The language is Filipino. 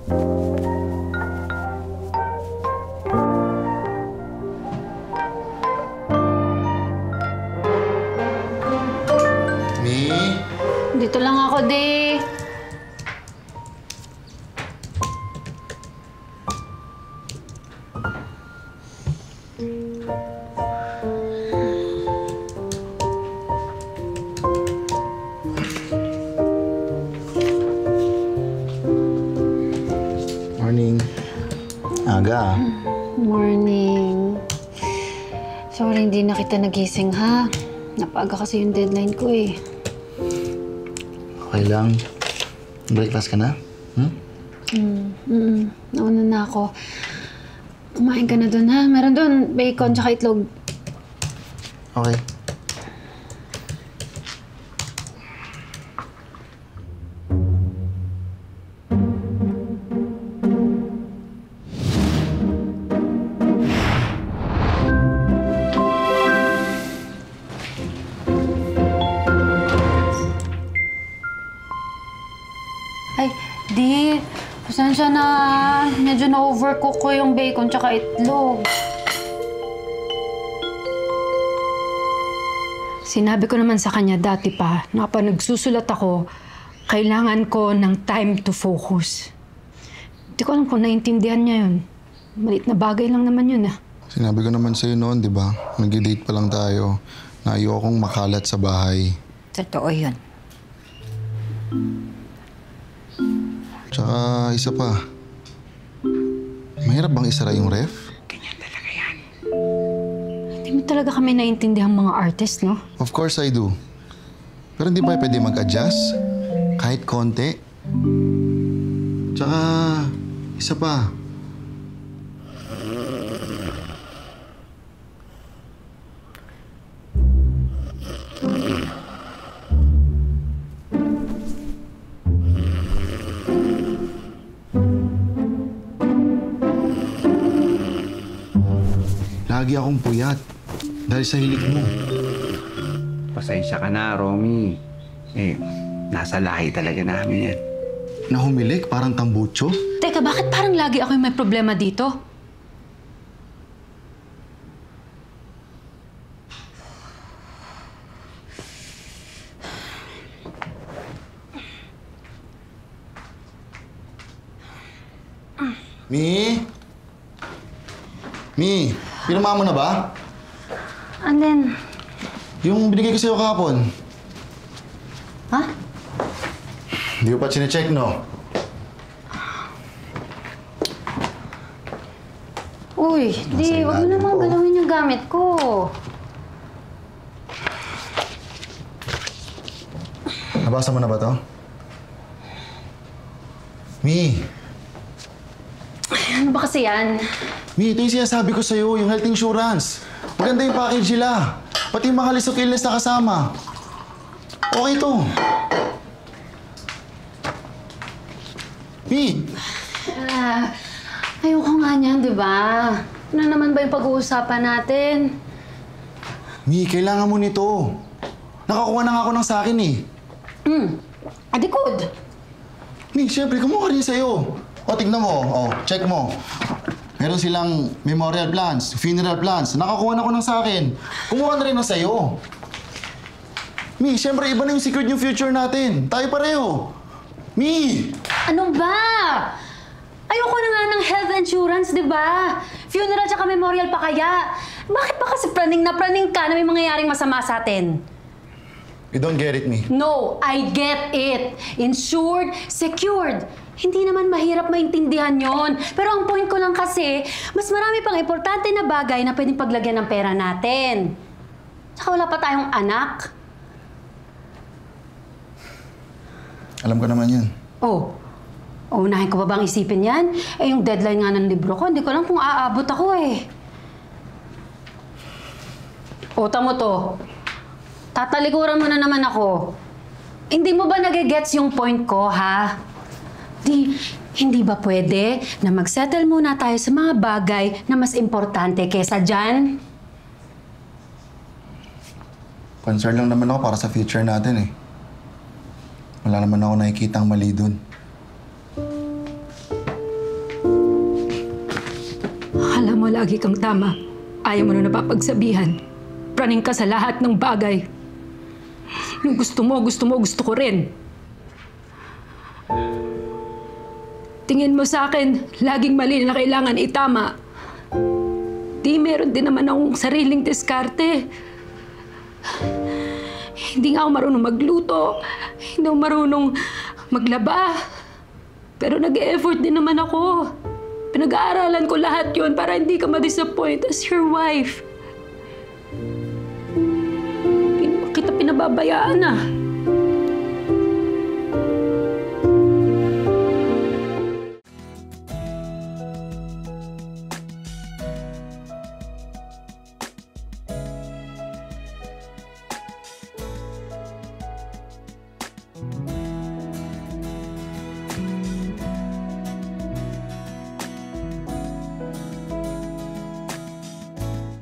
Mi? Dito lang ako, di. Morning. Aga. Morning. Sorry, hindi na kita nagising, ha? Napaaga kasi yung deadline ko, eh. Okay lang. Breakfast ka na? Nauna na ako. Kumain ka na dun, ha? Meron dun bacon tsaka itlog. Okay. Ay, di. Pasensya na. Medyo na-overcook ko yung bacon tsaka itlog. Sinabi ko naman sa kanya dati pa na kapag nagsusulat ako, kailangan ko ng time to focus. Hindi ko alam kung naiintindihan niya yun. Maliit na bagay lang naman yun, ah. Sinabi ko naman sa'yo noon, di ba? Nag-date pa lang tayo. Na ayokong makalat sa bahay. Totoo yun. Tsaka isa pa. Mahirap bang isara yung ref? Hindi mo talaga kami naiintindihan mga artist, no? Of course I do. Pero hindi ba pwede mag-adjust? Kahit konti? Tsaka, isa pa. Lagi akong puyat. Dahil sa hilig mo. Pasensya ka na, Romy. Nasa lahi talaga namin yan. Nahumilik, parang tambucho. Teka, bakit parang lagi ako yung may problema dito? Mi? Mi, pinama mo na ba? And then, Yung binigay ko sa'yo kahapon. ha? Hindi ko pa chinecheck, no? Uy, di, wag mo ilalim namang ko. galawin yung gamit ko. Nabasa mo na ba to? Mi! Ano ba kasi yan? Mi, ito yung sinasabi ko sa'yo, yung health insurance. Maganda yung package nila. Pati yung mga list of illness na kasama. Okay to. Mi! Ayoko nga niyan, di ba? Ano naman ba yung pag-uusapan natin? Mi, kailangan mo nito. Nakakuha na nga ako ng sa akin eh. Adikod! Mi, syempre, kumuha rin sa'yo. O, tignan mo. O, check mo. Meron silang memorial plans, funeral plans. Nakakuha na ako ng sa akin. Kumuha na rin ng sa'yo. Mi, syempre, iba na yung secured yung future natin. Tayo pareho. Mi! Ano ba? Ayoko na nga ng health insurance, di ba? Funeral tsaka memorial pa kaya. Bakit pa kasi praning ka na may mangyayaring masama sa atin? You don't get it, Mi. No, I get it. Insured, secured. Hindi naman mahirap maintindihan yon. Pero ang point ko lang kasi, mas marami pang importante na bagay na pwedeng paglagyan ng pera natin. Tsaka wala pa tayong anak. Alam ko naman yun. Oh, unahin ko ba bang isipin yan? Eh, yung deadline nga ng libro ko, hindi ko lang kung aabot ako eh. O, tamo to. Tatalikuran mo na naman ako. Hindi mo ba nagigets yung point ko, ha? Hindi ba pwede na mag-settle muna tayo sa mga bagay na mas importante kesa dyan? Concern lang naman ako para sa future natin eh. Wala naman ako nakikitang mali dun. lagi kang tama. Ayaw mo na napapagsabihan. Praning ka sa lahat ng bagay. Yung gusto mo, gusto ko rin. Tingin mo sa akin, laging mali na kailangan itama. Di, meron din naman akong sariling diskarte. Hindi nga ako marunong magluto. Hindi ako marunong maglaba. Pero nag-e-effort din naman ako. Pinag-aaralan ko lahat yon para hindi ka ma-disappoint as your wife. Hindi mo kita pinababayaan ah.